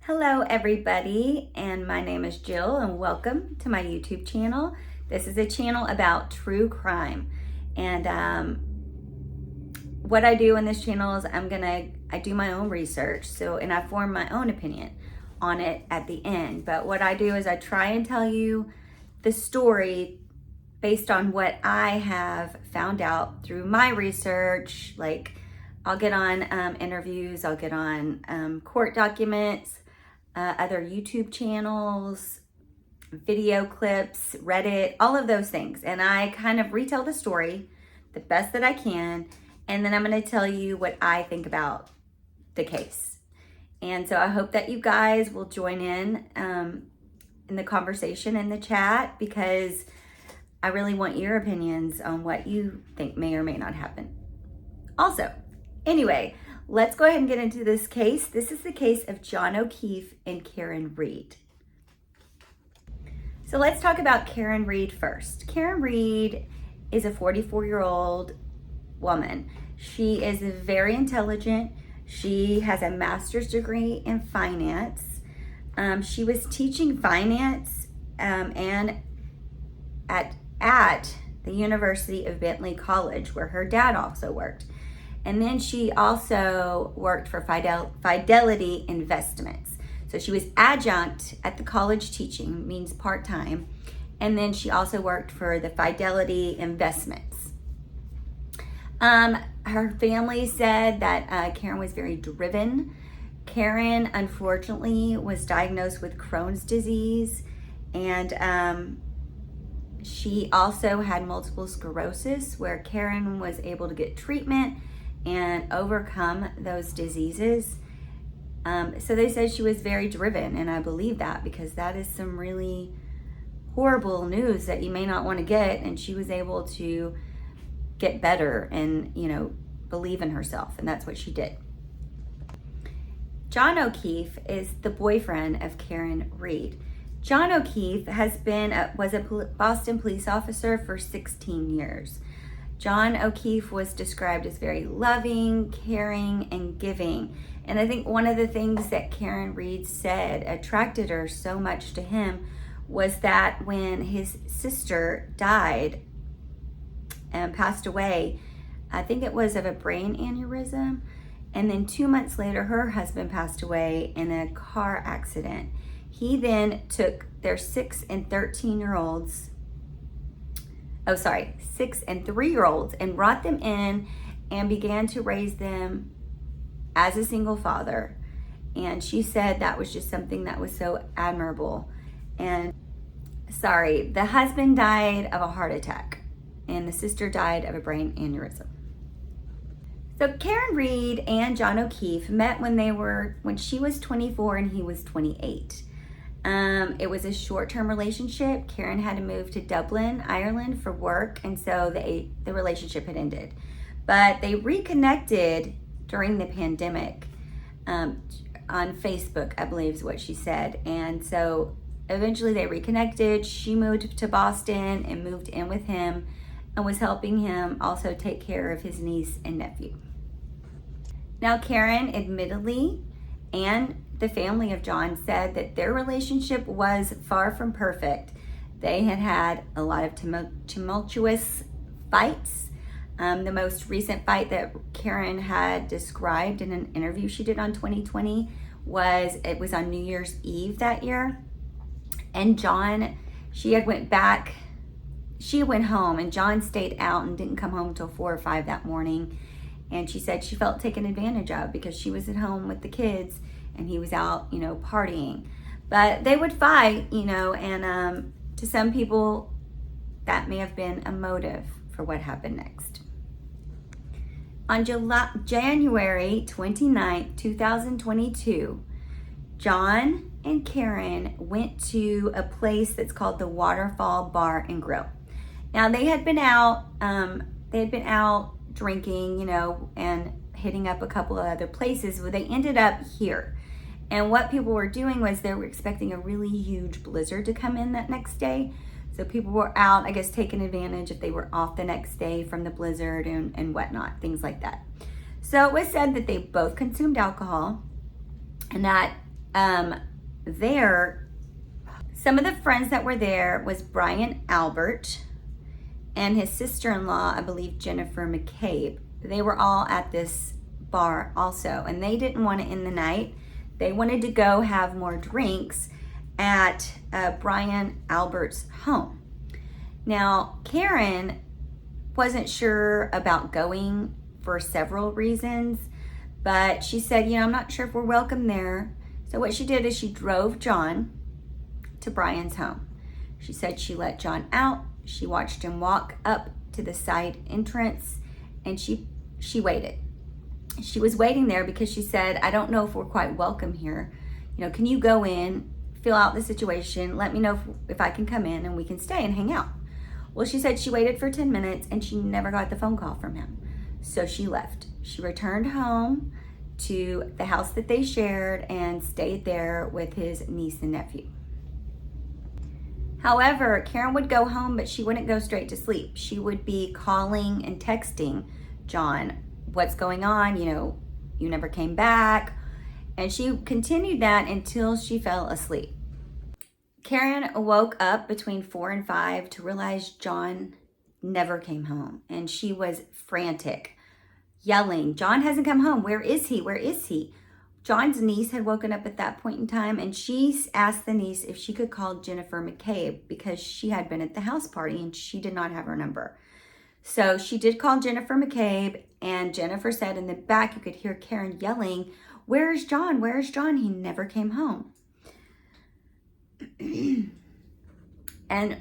Hello everybody, and my name is Jill and welcome to my YouTube channel. This is a channel about true crime, and what I do in this channel is I do my own research, and I form my own opinion on it at the end. But what I do is I try and tell you the story based on what I have found out through my research. Like, I'll get on interviews, I'll get on court documents, other YouTube channels, video clips, Reddit, all of those things. And I kind of retell the story the best that I can. And then I'm going to tell you what I think about the case. And so I hope that you guys will join in the conversation in the chat, because I really want your opinions on what you think may or may not happen. Also, anyway, let's go ahead and get into this case. This is the case of John O'Keefe and Karen Reed. So let's talk about Karen Reed first. Karen Reed is a 44-year-old woman. She is very intelligent. She has a master's degree in finance. She was teaching finance and at the University of Bentley College, where her dad also worked. And then she also worked for Fidelity Investments. So she was adjunct at the college teaching, means part-time. And then she also worked for the Fidelity Investments. Her family said that Karen was very driven. Karen, unfortunately, was diagnosed with Crohn's disease, and she also had multiple sclerosis, where Karen was able to get treatment and overcome those diseases. So they said she was very driven, and I believe that, because that is some really horrible news that you may not want to get. And she was able to get better and, believe in herself, and that's what she did. John O'Keefe is the boyfriend of Karen Reed. John O'Keefe was a Boston police officer for 16 years. John O'Keefe was described as very loving, caring, and giving. And I think one of the things that Karen Reed said attracted her so much to him was that when his sister died and passed away, I think it was of a brain aneurysm, and then 2 months later, her husband passed away in a car accident. He then took their 6 and 3-year-olds, and brought them in and began to raise them as a single father. And she said that was just something that was so admirable. And the husband died of a heart attack, and the sister died of a brain aneurysm. So Karen Reed and John O'Keefe met when she was 24 and he was 28. It was a short-term relationship. Karen had to move to Dublin, Ireland for work, and so the relationship had ended. But they reconnected during the pandemic on Facebook, I believe is what she said. And so eventually they reconnected. She moved to Boston and moved in with him and was helping him also take care of his niece and nephew. Now, Karen admittedly, and the family of John, said that their relationship was far from perfect. They had a lot of tumultuous fights. The most recent fight that Karen had described in an interview she did on 2020 was on New Year's Eve that year. And she went home, and John stayed out and didn't come home until 4 or 5 that morning. And she said she felt taken advantage of because she was at home with the kids and he was out, partying. But they would fight, and to some people, that may have been a motive for what happened next. On January 29th, 2022, John and Karen went to a place that's called the Waterfall Bar and Grill. Now, they had been out drinking, and hitting up a couple of other places, but they ended up here. And what people were doing was they were expecting a really huge blizzard to come in that next day. So people were out, I guess, taking advantage if they were off the next day from the blizzard and whatnot, things like that. So it was said that they both consumed alcohol and that there, some of the friends that were there was Brian Albert and his sister-in-law, I believe Jennifer McCabe. They were all at this bar also, and they didn't want to end the night. They wanted to go have more drinks at Brian Albert's home. Now, Karen wasn't sure about going for several reasons, but she said, I'm not sure if we're welcome there. So what she did is she drove John to Brian's home. She said she let John out. She watched him walk up to the side entrance, and she waited. She was waiting there because she said, I don't know if we're quite welcome here. Can you go in, fill out the situation, let me know if I can come in and we can stay and hang out. Well, she said she waited for 10 minutes and she never got the phone call from him. So she left. She returned home to the house that they shared and stayed there with his niece and nephew. However, Karen would go home, but she wouldn't go straight to sleep. She would be calling and texting John, what's going on? You never came back. And she continued that until she fell asleep. Karen woke up between 4 and 5 to realize John never came home. And she was frantic, yelling, John hasn't come home. Where is he? Where is he? John's niece had woken up at that point in time, and she asked the niece if she could call Jennifer McCabe because she had been at the house party and she did not have her number. So she did call Jennifer McCabe, and Jennifer said in the back you could hear Karen yelling, where is John? Where is John? He never came home. And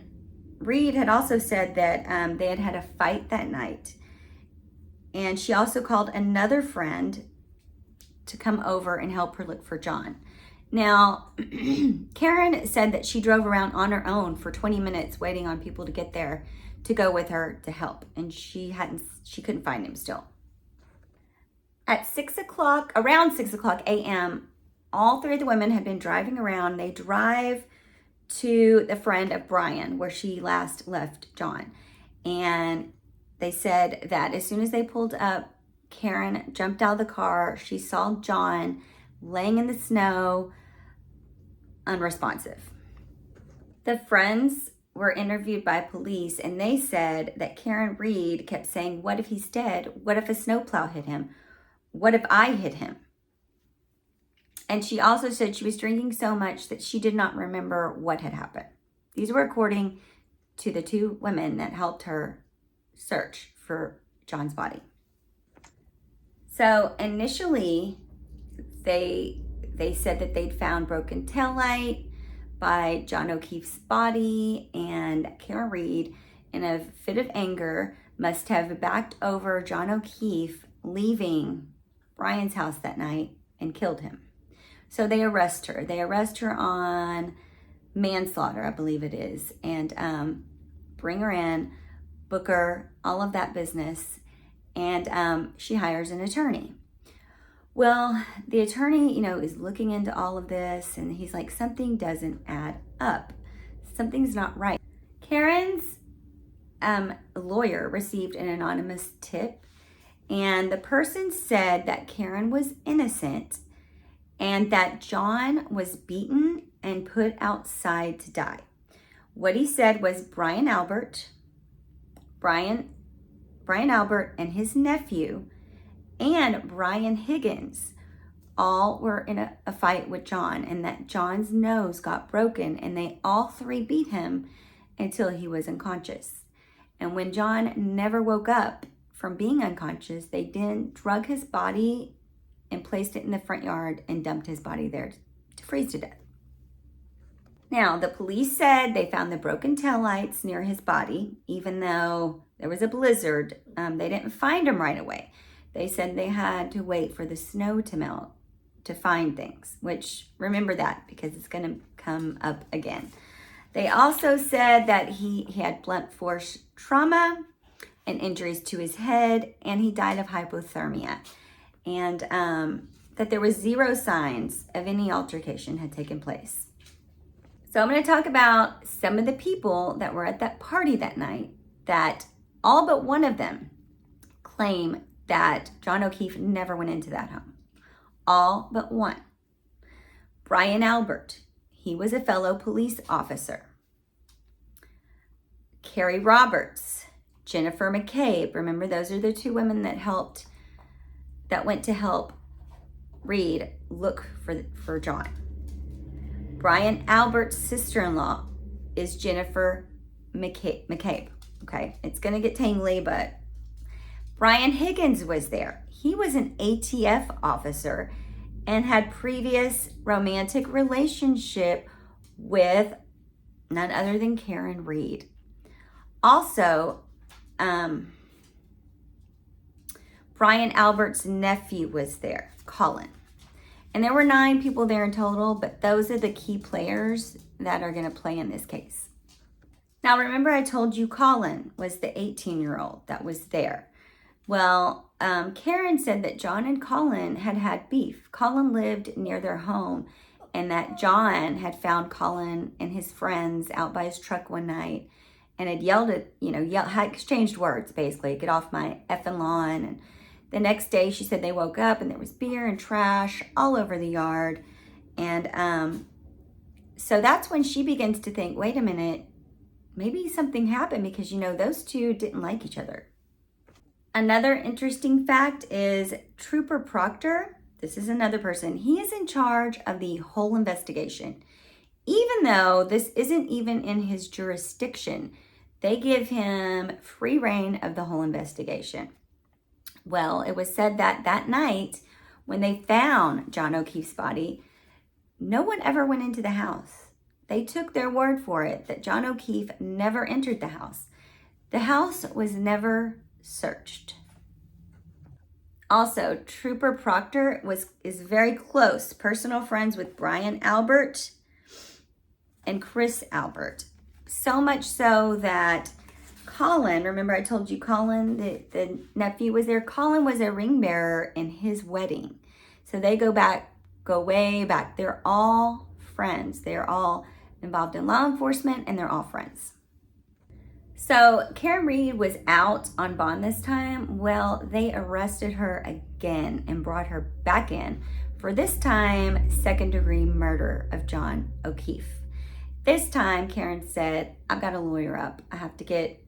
Reed had also said that they had had a fight that night. And she also called another friend to come over and help her look for John. Now, Karen said that she drove around on her own for 20 minutes waiting on people to get there to go with her to help. And she couldn't find him still. At around 6 o'clock a.m., all three of the women had been driving around. They drive to the friend of Brian where she last left John. And they said that as soon as they pulled up, Karen jumped out of the car. She saw John laying in the snow, unresponsive. The friends were interviewed by police, and they said that Karen Reed kept saying, what if he's dead? What if a snowplow hit him? What if I hit him? And she also said she was drinking so much that she did not remember what had happened. These were according to the two women that helped her search for John's body. So initially, they said that they'd found broken taillight by John O'Keefe's body, and Karen Reed, in a fit of anger, must have backed over John O'Keefe, leaving Brian's house that night, and killed him. So they arrest her. They arrest her on manslaughter, I believe it is, and bring her in, book her, all of that business, and she hires an attorney. Well, the attorney, is looking into all of this, and he's like, something doesn't add up. Something's not right. Karen's lawyer received an anonymous tip, and the person said that Karen was innocent and that John was beaten and put outside to die. What he said was Brian Albert and his nephew and Brian Higgins all were in a fight with John, and that John's nose got broken, and they all three beat him until he was unconscious. And when John never woke up from being unconscious, they then drug his body and placed it in the front yard and dumped his body there to freeze to death. Now, the police said they found the broken taillights near his body, even though there was a blizzard. They didn't find him right away. They said they had to wait for the snow to melt to find things, which remember that because it's going to come up again. They also said that he had blunt force trauma and injuries to his head, and he died of hypothermia, and that there was zero signs of any altercation had taken place. So I'm going to talk about some of the people that were at that party that night that all but one of them claim that John O'Keefe never went into that home. All but one. Brian Albert, he was a fellow police officer. Carrie Roberts, Jennifer McCabe, remember those are the two women that went to help Reed look for John. Brian Albert's sister-in-law is Jennifer McCabe. Okay, it's gonna get tangly, but Brian Higgins was there. He was an ATF officer and had previous romantic relationship with none other than Karen Reed. Also, Brian Albert's nephew was there, Colin. And there were 9 people there in total, but those are the key players that are gonna play in this case. Now, remember I told you Colin was the 18-year-old that was there. Well, Karen said that John and Colin had beef. Colin lived near their home, and that John had found Colin and his friends out by his truck one night and had had exchanged words, basically, get off my effing lawn. And the next day, she said they woke up and there was beer and trash all over the yard. And so that's when she begins to think, wait a minute, maybe something happened because, those two didn't like each other. Another interesting fact is Trooper Proctor, this is another person, he is in charge of the whole investigation. Even though this isn't even in his jurisdiction, they give him free reign of the whole investigation. Well, it was said that night when they found John O'Keefe's body, no one ever went into the house. They took their word for it that John O'Keefe never entered the house. The house was never searched. Also, Trooper Proctor is very close, personal friends with Brian Albert and Chris Albert. So much so that Colin, remember I told you Colin, the nephew was there. Colin was a ring bearer in his wedding. So they go way back. They're all friends. They're all involved in law enforcement and they're all friends. So Karen Reed was out on bond this time. Well, they arrested her again and brought her back in for this time, second-degree murder of John O'Keefe. This time, Karen said, I've got a lawyer up. I have to get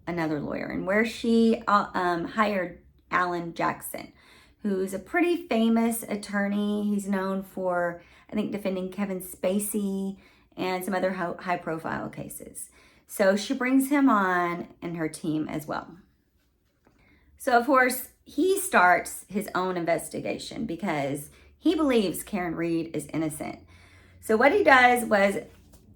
another lawyer. And where she hired Alan Jackson, who's a pretty famous attorney. He's known for, I think, defending Kevin Spacey and some other high-profile cases. So she brings him on and her team as well. So, of course, he starts his own investigation because he believes Karen Reed is innocent. So what he does was,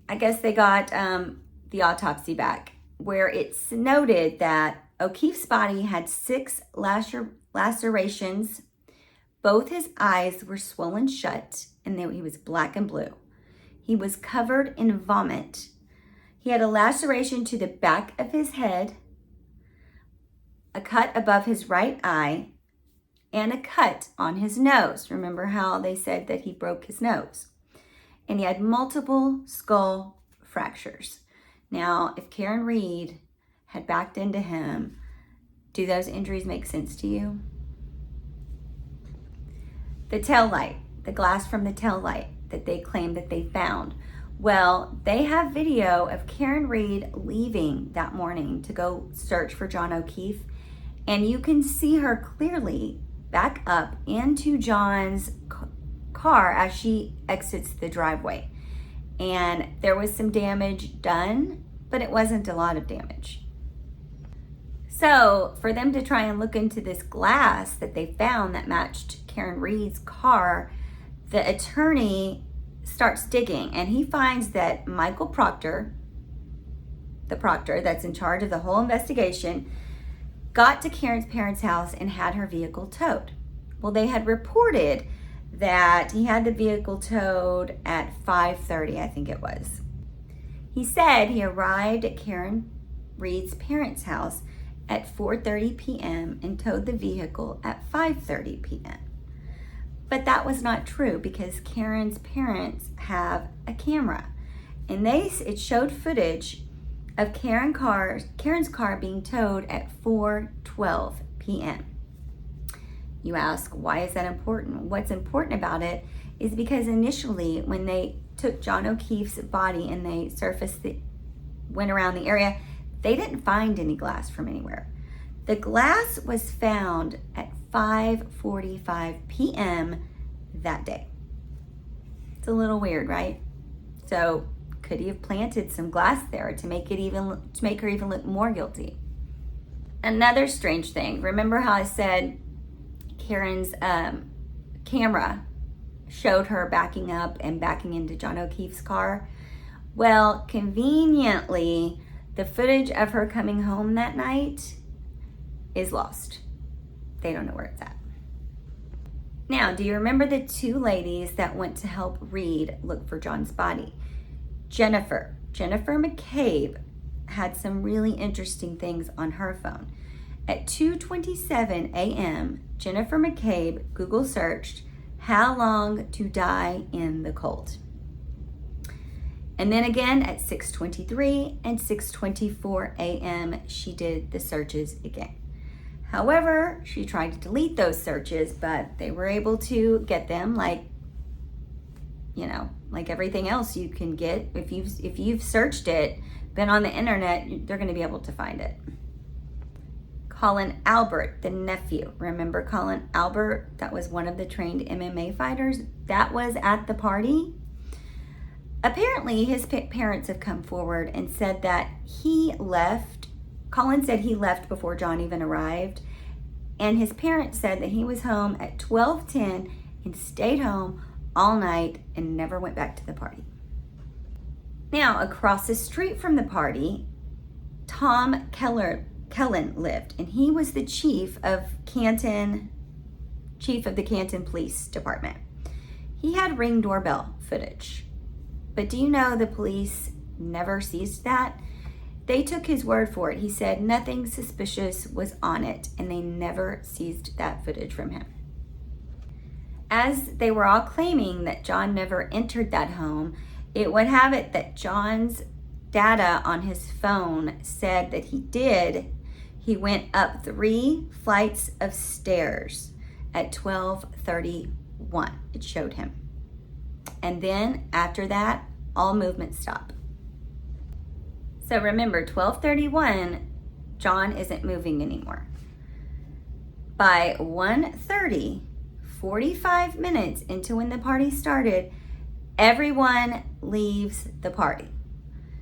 I guess they got the autopsy back, where it's noted that O'Keefe's body had 6 lacerations. Both his eyes were swollen shut, and he was black and blue. He was covered in vomit. He had a laceration to the back of his head, a cut above his right eye, and a cut on his nose. Remember how they said that he broke his nose? And he had multiple skull fractures. Now, if Karen Reed had backed into him, do those injuries make sense to you? The tail light, the glass from the tail light that they claim that they found. Well, they have video of Karen Reed leaving that morning to go search for John O'Keefe, and you can see her clearly back up into John's car as she exits the driveway. And there was some damage done, but it wasn't a lot of damage. So for them to try and look into this glass that they found that matched Karen Reed's car, the attorney starts digging and he finds that Michael Proctor, the proctor that's in charge of the whole investigation, got to Karen's parents' house and had her vehicle towed. Well, they had reported that he had the vehicle towed at 5:30, I think it was. He said he arrived at Karen Reed's parents' house at 4:30 p.m. and towed the vehicle at 5:30 p.m. But that was not true because Karen's parents have a camera, and it showed footage of Karen's car being towed at 4:12 p.m. You ask, why is that important? What's important about it is because initially when they took John O'Keefe's body and they went around the area, they didn't find any glass from anywhere. The glass was found at 5:45 p.m. that day. It's a little weird, right? So could he have planted some glass there to make her even look more guilty? Another strange thing. Remember how I said Karen's camera showed her backing up and backing into John O'Keefe's car? Well, conveniently, the footage of her coming home that night is lost. They don't know where it's at. Now, do you remember the two ladies that went to help Reed look for John's body? Jennifer McCabe had some really interesting things on her phone. At 2:27 a.m., Jennifer McCabe Google searched how long to die in the cold. And then again at 6:23 and 6:24 a.m., she did the searches again. However, she tried to delete those searches, but they were able to get them like everything else you can get. If you've searched it, been on the internet, they're going to be able to find it. Colin Albert, the nephew. Remember Colin Albert? That was one of the trained MMA fighters. That was at the party. Apparently, his parents have come forward and said that he left. Colin said he left before John even arrived. And his parents said that he was home at 12:10 and stayed home all night and never went back to the party. Now, across the street from the party, Tom Kellen lived, and he was the chief of the Canton Police Department. He had Ring doorbell footage. But do you know the police never seized that? They took his word for it. He said nothing suspicious was on it, and they never seized that footage from him. As they were all claiming that John never entered that home, it would have it that John's data on his phone said that he did. He went up 3 flights of stairs at 12:31. It showed him. And then after that, all movement stopped. So remember, 12:31, John isn't moving anymore. By 1:30, 45 minutes into when the party started, everyone leaves the party.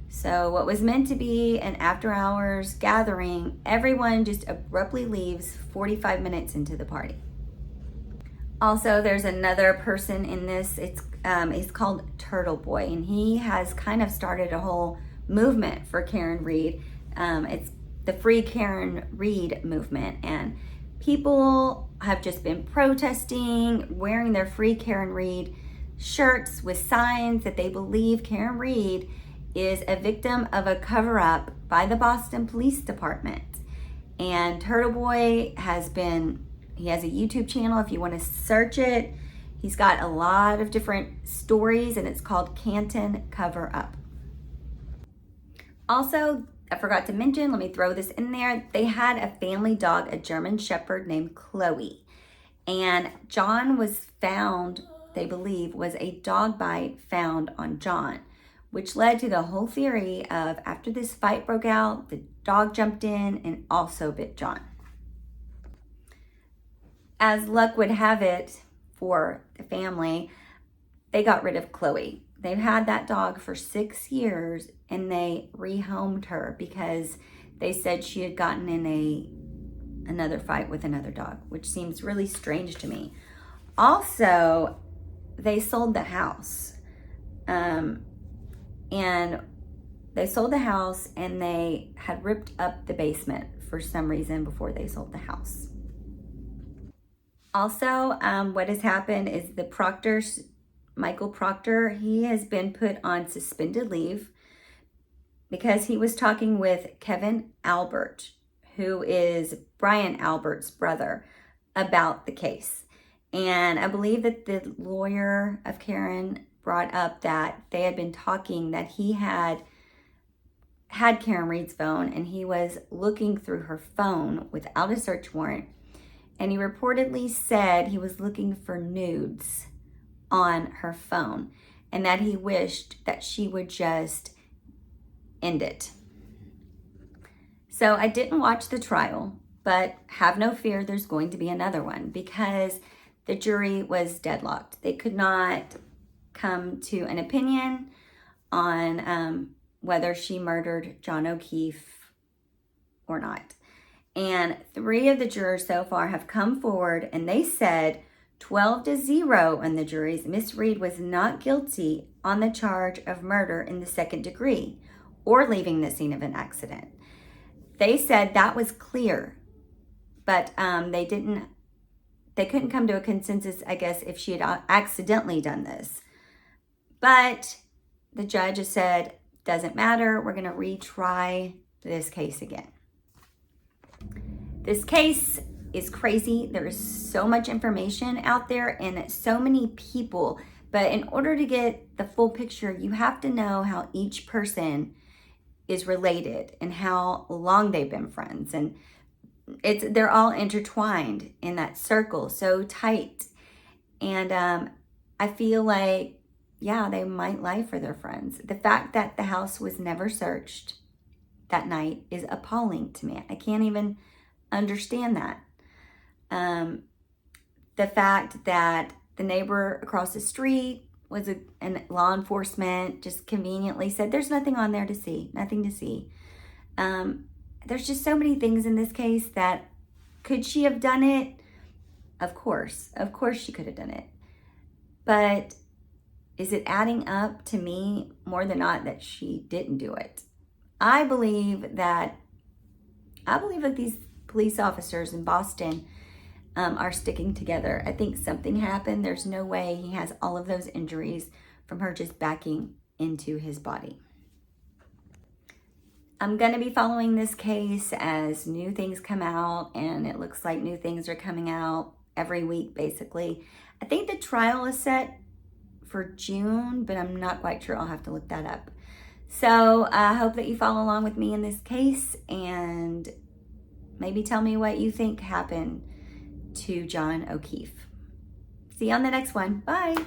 So what was meant to be an after hours gathering, everyone just abruptly leaves 45 minutes into the party. Also, there's another person in this. He's called Turtle Boy, and he has kind of started a whole movement for Karen Reed. It's the Free Karen Reed movement, and people have just been protesting, wearing their Free Karen Reed shirts with signs that they believe Karen Reed is a victim of a cover-up by the Boston Police Department. And Turtle Boy he has a YouTube channel if you want to search it. He's got a lot of different stories, and it's called Canton Cover Up. Also, I forgot to mention, let me throw this in there. They had a family dog, a German Shepherd named Chloe. And John was found, they believe, was a dog bite found on John, which led to the whole theory of after this fight broke out, the dog jumped in and also bit John. As luck would have it for the family, they got rid of Chloe. They've had that dog for 6 years, and they rehomed her because they said she had gotten in another fight with another dog, which seems really strange to me. Also, they sold the house. And they sold the house, and they had ripped up the basement for some reason before they sold the house. Also, what has happened is Michael Proctor, he has been put on suspended leave because he was talking with Kevin Albert, who is Brian Albert's brother, about the case. And I believe that the lawyer of Karen brought up that they had been talking, that he had Karen Reed's phone, and he was looking through her phone without a search warrant. And he reportedly said he was looking for nudes on her phone, and that he wished that she would just end it. So I didn't watch the trial, but have no fear, there's going to be another one, because the jury was deadlocked. They could not come to an opinion on whether she murdered John O'Keefe or not. And 3 of the jurors so far have come forward, and they said 12-0 on the juries. Miss Reed was not guilty on the charge of murder in the 2nd degree or leaving the scene of an accident. They said that was clear, but they couldn't come to a consensus, I guess, if she had accidentally done this. But the judge has said, doesn't matter, we're going to retry this case again. This case is crazy. There is so much information out there and so many people. But in order to get the full picture, you have to know how each person is related and how long they've been friends. And they're all intertwined in that circle, so tight. And I feel like, yeah, they might lie for their friends. The fact that the house was never searched that night is appalling to me. I can't even understand that. The fact that the neighbor across the street was and law enforcement just conveniently said, there's nothing on there to see, nothing to see. There's just so many things in this case that, could she have done it? Of course she could have done it. But is it adding up to me more than not that she didn't do it? I believe that these police officers in Boston are sticking together. I think something happened. There's no way he has all of those injuries from her just backing into his body. I'm going to be following this case as new things come out, and it looks like new things are coming out every week, basically. I think the trial is set for June, but I'm not quite sure. I'll have to look that up. So I hope that you follow along with me in this case, and maybe tell me what you think happened to John O'Keefe. See you on the next one. Bye.